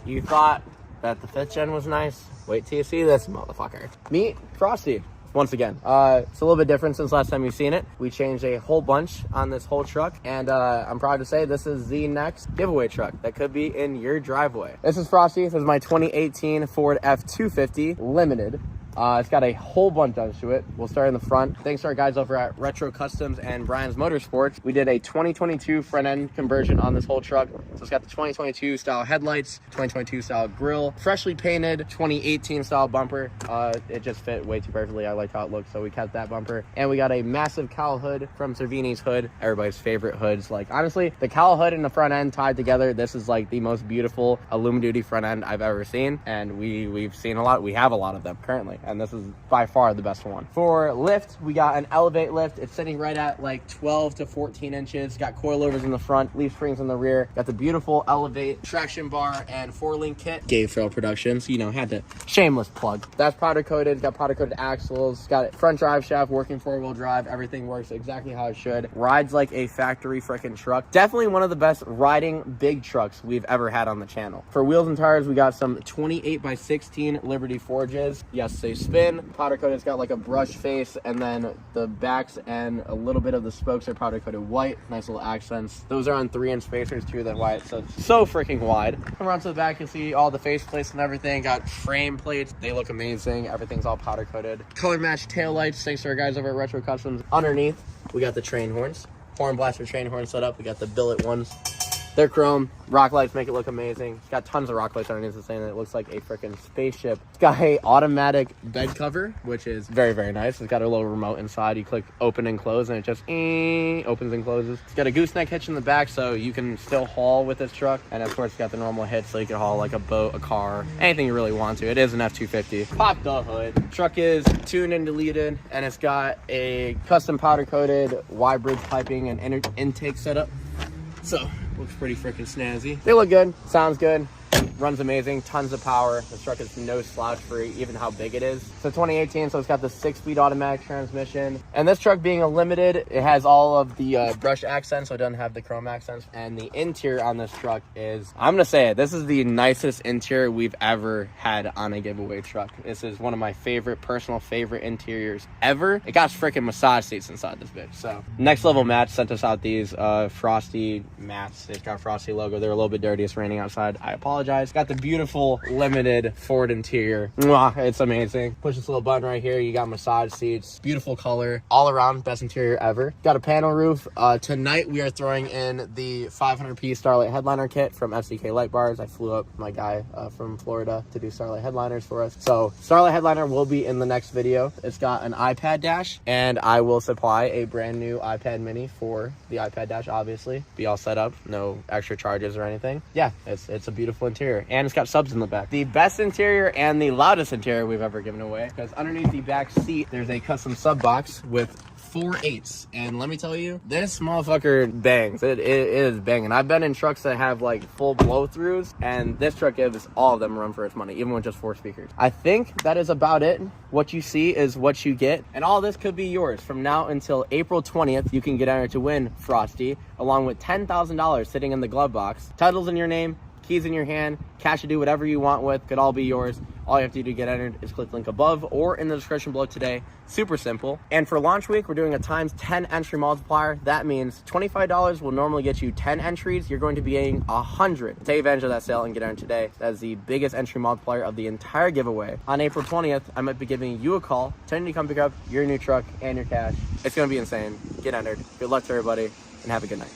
You thought that the 5th gen was nice? Wait till you see this motherfucker. Meet Frosty. Once again, it's a little bit different since last time you've seen it. We changed a whole bunch on this whole truck, and I'm proud to say this is the next giveaway truck that could be in your driveway. This is Frosty. This is my 2018 Ford F250 Limited. It's got a whole bunch done to it. We'll start in the front. Thanks to our guys over at Retro Customs and Brian's Motorsports, we did a 2022 front end conversion on this whole truck. So it's got the 2022 style headlights, 2022 style grille, freshly painted 2018 style bumper. It just fit way too perfectly. I liked how it looked, so we kept that bumper. And we got a massive Cowl hood from Cervini's hood, everybody's favorite hoods. Like, honestly, the Cowl hood and the front end tied together, this is like the most beautiful Illumi Duty front end I've ever seen. And we've seen a lot. We have a lot of them currently, and this is by far the best one. For lift, we got an Elevate lift. It's sitting right at like 12 to 14 inches. Got coilovers in the front, leaf springs in the rear. Got the beautiful Elevate traction bar and 4-link kit. Gave Trail Productions, you know, had to shameless plug. That's powder coated. It's got powder coated axles. It's got front drive shaft, working 4-wheel drive. Everything works exactly how it should. Rides like a factory freaking truck. Definitely one of the best riding big trucks we've ever had on the channel. For wheels and tires, we got some 28x16 Liberty Forges. Yes, they spin. Powder coated. It's got like a brush face, and then the backs and a little bit of the spokes are powder coated white. Nice little accents. Those are on 3-inch spacers too. That's why it's so freaking wide. Come around to the back, you see all the face plates and everything. Got frame plates. They look amazing. Everything's all powder coated. Color matched tail lights. Thanks to our guys over at Retro Customs. Underneath, we got the train horns. Horn blaster train horn set up. We got the billet ones. They're chrome. Rocklights make it look amazing. It's got tons of rocklights underneath the thing, and it looks like a freaking spaceship. It's got a automatic bed cover, which is very, very nice. It's got a little remote inside. You click open and close, and it just opens and closes. It's got a gooseneck hitch in the back, so you can still haul with this truck. And of course, it's got the normal hitch, so you can haul like a boat, a car, anything you really want to. It is an F250. Pop the hood. Truck is tuned and deleted, and it's got a custom powder coated Y bridge piping and intake setup. So looks pretty freaking snazzy. They look good, sounds good, runs amazing, tons of power. This truck is no slouch for even how big it is. So 2018, so it's got the 6-speed automatic transmission. And this truck being a limited, it has all of the brush accents, so it doesn't have the chrome accents. And the interior on this truck is, I'm gonna say it, this is the nicest interior we've ever had on a giveaway truck. This is one of my personal favorite interiors ever. It got freaking massage seats inside this bitch. So Next Level Mats sent us out these Frosty mats. It's got Frosty logo. They're a little bit dirty. It's raining outside. I apologize. guys. Got the beautiful limited Ford interior. Mwah, it's amazing. Push this little button right here. You got massage seats. Beautiful color. All around, best interior ever. Got a panel roof. Tonight we are throwing in the 500-piece Starlight headliner kit from FCK Light Bars. I flew up my guy from Florida to do Starlight headliners for us. So Starlight headliner will be in the next video. It's got an iPad dash, and I will supply a brand new iPad mini for the iPad dash, obviously. Be all set up, no extra charges or anything. Yeah, it's a beautiful interior, and it's got subs in the back. The best interior and the loudest interior we've ever given away, because underneath the back seat there's a custom sub box with 4 8s, and let me tell you, this motherfucker bangs. It is banging. I've been in trucks that have like full blow-throughs, and this truck gives all of them a run for its money, even with just 4 speakers. I think that is about it. What you see is what you get, and all this could be yours. From now until April 20th, you can get entered to win Frosty, along with $10,000 sitting in the glove box. Titles in your name, keys in your hand, cash to do whatever you want with, could all be yours. All you have to do to get entered is click the link above or in the description below today. Super simple. And for launch week, we're doing a times 10 entry multiplier. That means $25 will normally get you 10 entries. You're going to be getting 100. Take advantage of that sale and get entered today. That is the biggest entry multiplier of the entire giveaway. On April 20th, I might be giving you a call, telling you to come pick up your new truck and your cash. It's going to be insane. Get entered. Good luck to everybody, and have a good night.